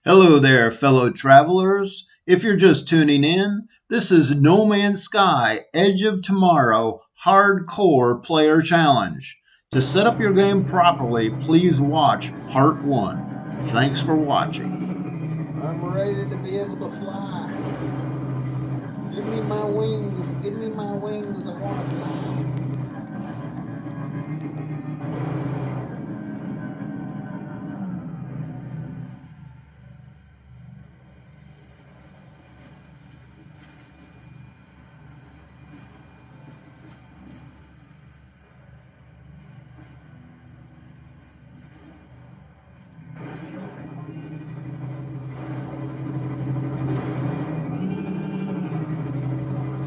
Hello there, fellow travelers. If you're just tuning in, this is No Man's Sky Edge of Tomorrow Hardcore Player Challenge. To set up your game properly, please watch Part 1. Thanks for watching. I'm ready to be able to fly. Give me my wings. Give me my wings. I want to fly.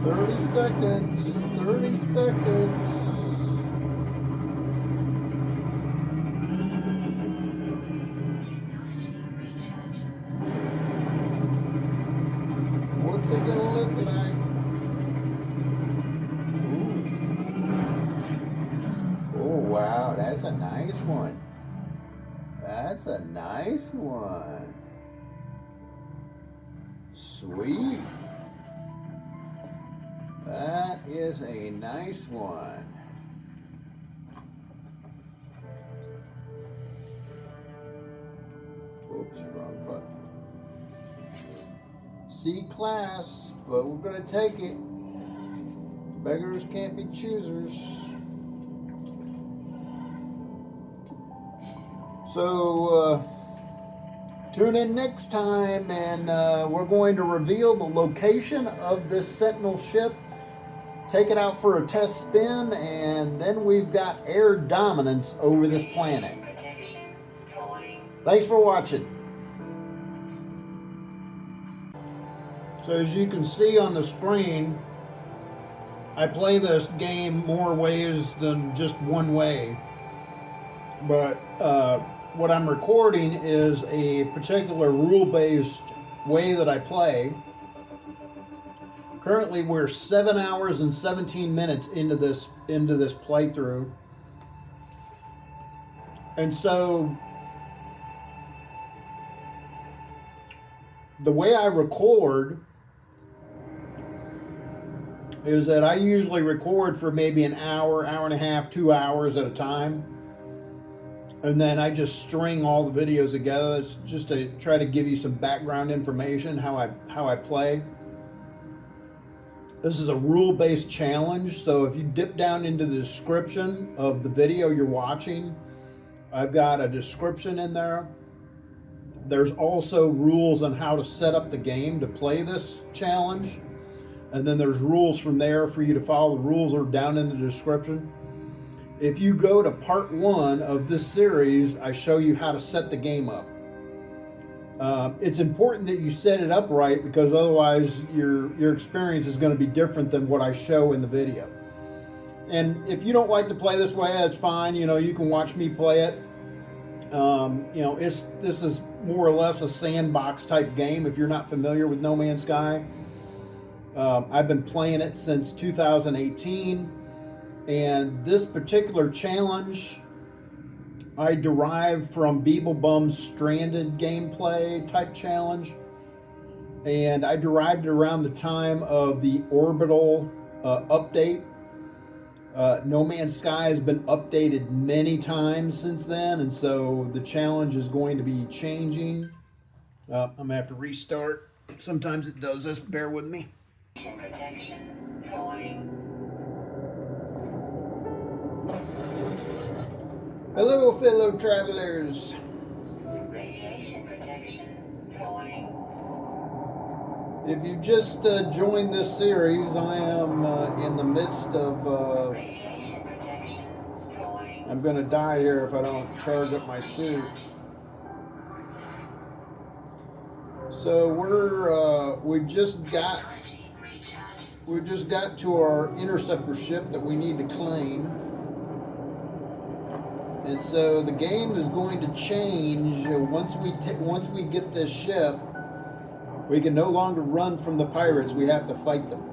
30 seconds. 30 seconds. What's it gonna look like? Ooh. Oh wow, that's a nice one. That's a nice one. Sweet. That is a nice one. Oops, wrong button. C class, but we're gonna take it. Beggars can't be choosers. So tune in next time, and we're going to reveal the location of this Sentinel ship, take it out for a test spin, and then we've got air dominance over this planet. Thanks for watching. So as you can see on the screen, I play this game more ways than just one way. But what I'm recording is a particular rule-based way that I play. Currently, we're 7 hours and 17 minutes into this playthrough, and so the way I record is that I usually record for maybe an hour, hour and a half, 2 hours at a time. And then I just string all the videos together. It's just to try to give you some background information, how I play. This is a rule-based challenge, so if you dip down into the description of the video you're watching, I've got a description in there. There's also rules on how to set up the game to play this challenge. And then there's rules from there for you to follow. The rules are down in the description. If you go to part 1 of this series, I show you how to set the game up. It's important that you set it up right, because otherwise your experience is going to be different than what I show in the video. And if you don't like to play this way, that's fine. You can watch me play it. This is more or less a sandbox type game if you're not familiar with No Man's Sky. I've been playing it since 2018, and this particular challenge I derived from Beeblebum's Stranded gameplay type challenge, and I derived it around the time of the Orbital update. No Man's Sky has been updated many times since then, and so the challenge is going to be changing. I'm going to have to restart. Sometimes it does this. Bear with me. Protection falling. Hello, fellow travelers. Radiation protection falling. If you just joined this series, I am in the midst of. Radiation protection falling. I'm going to die here if I don't charge up my suit. So we just got to our Interceptor ship that we need to claim. And so the game is going to change once we get this ship. We can no longer run from the pirates. We have to fight them.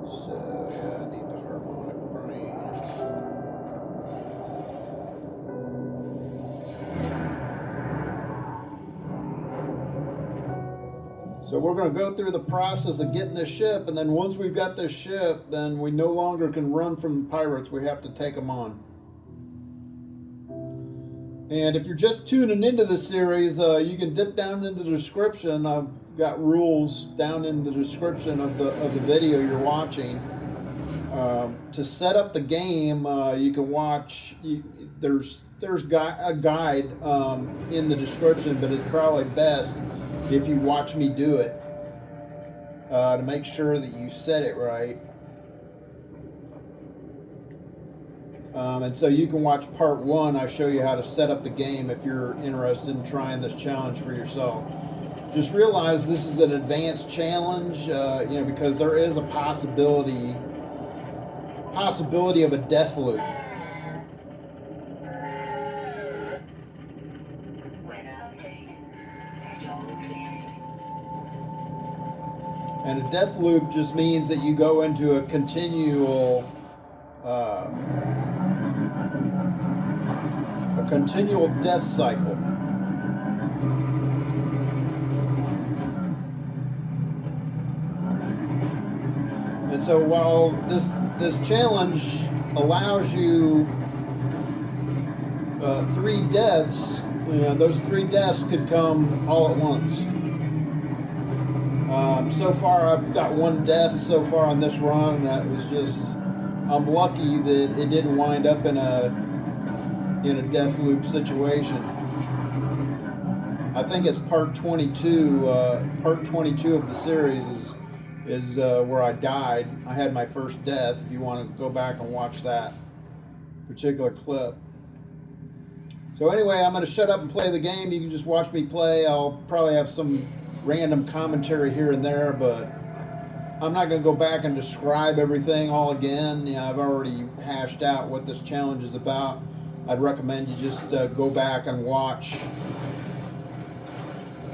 So yeah, I need the harmonic brain. So we're going to go through the process of getting this ship, and then once we've got this ship, then we no longer can run from the pirates. We have to take them on. And if you're just tuning into the series, you can dip down into the description. I've got rules down in the description of the video you're watching. To set up the game, you can watch. There's a guide in the description, but it's probably best if you watch me do it to make sure that you set it right. And so you can watch part 1. I show you how to set up the game if you're interested in trying this challenge for yourself. Just realize this is an advanced challenge, because there is a possibility of a death loop. And a death loop just means that you go into a continual death cycle. And so while this challenge allows you 3 deaths, those 3 deaths could come all at once. So far, I've got 1 death so far on this run. And that was just, I'm lucky that it didn't wind up in a death loop situation. I think it's part 22. Part 22 of the series is where I died. I had my first death. If you want to go back and watch that particular clip. So anyway, I'm going to shut up and play the game. You can just watch me play. I'll probably have some random commentary here and there, but I'm not going to go back and describe everything all again. I've already hashed out what this challenge is about. I'd recommend you just go back and watch.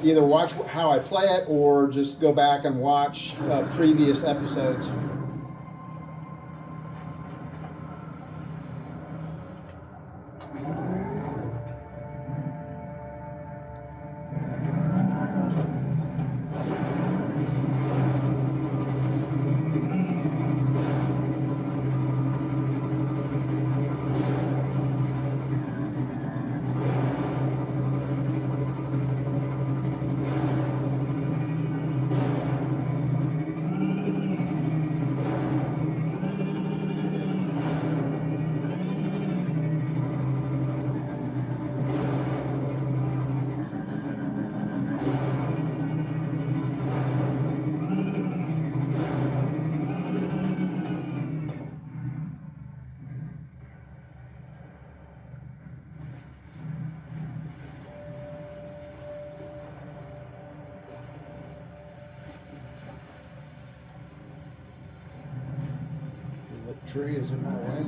Either watch how I play it or just go back and watch previous episodes. Tree is in my way.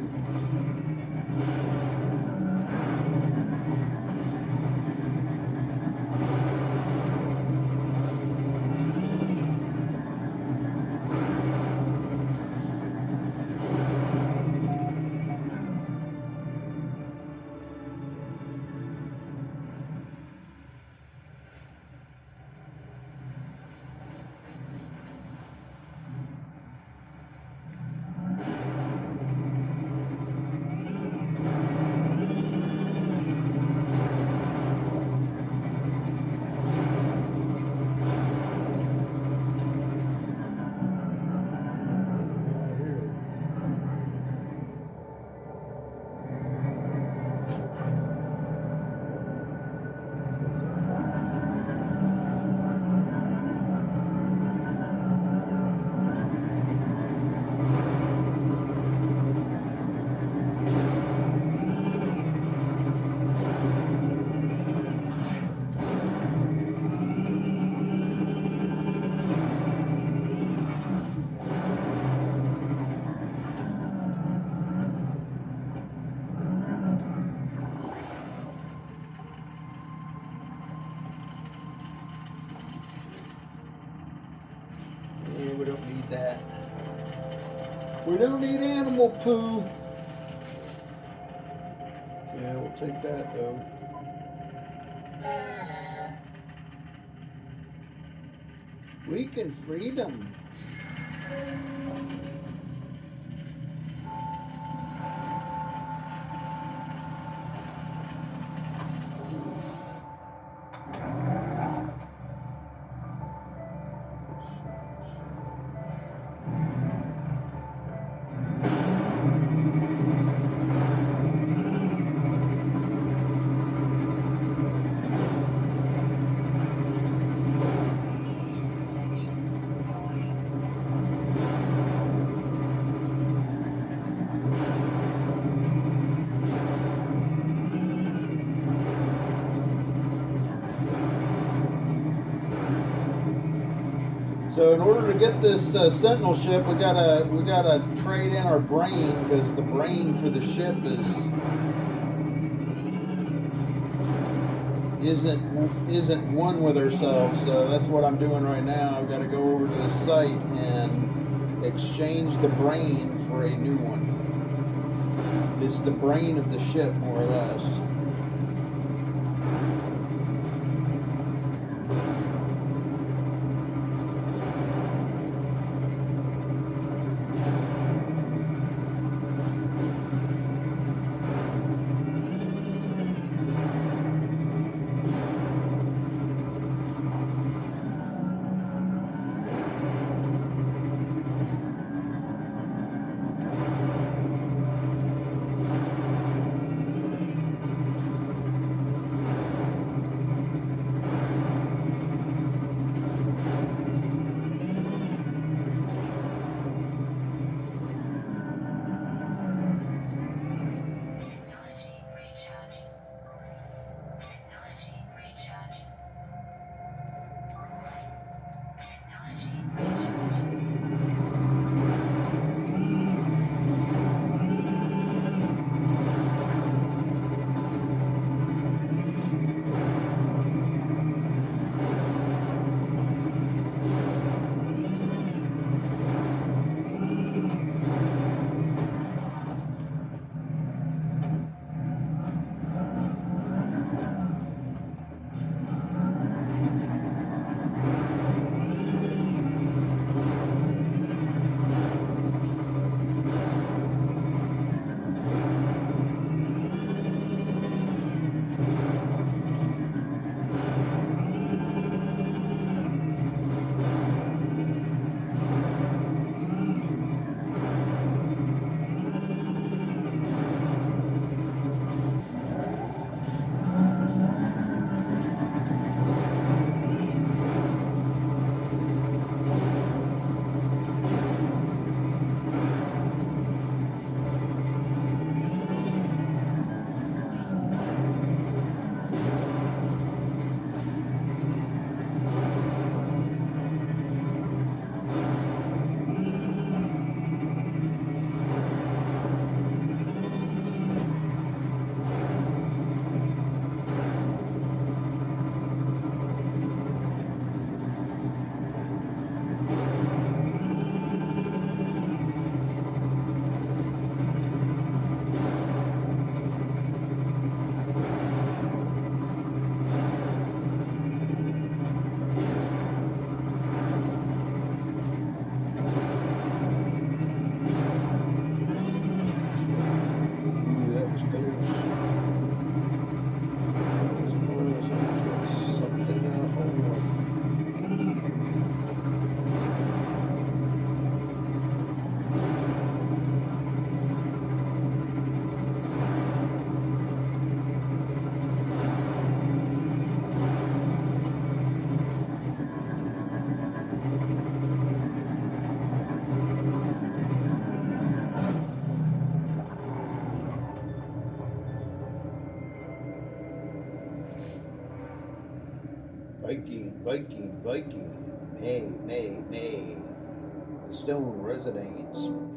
We don't need that. We don't need animal poo. Yeah, we'll take that though. We can free them. So in order to get this Sentinel ship, we gotta trade in our brain, because the brain for the ship isn't one with ourselves. So that's what I'm doing right now. I've got to go over to the site and exchange the brain for a new one. It's the brain of the ship, more or less. Viking, Viking, Viking. May. Stone residence.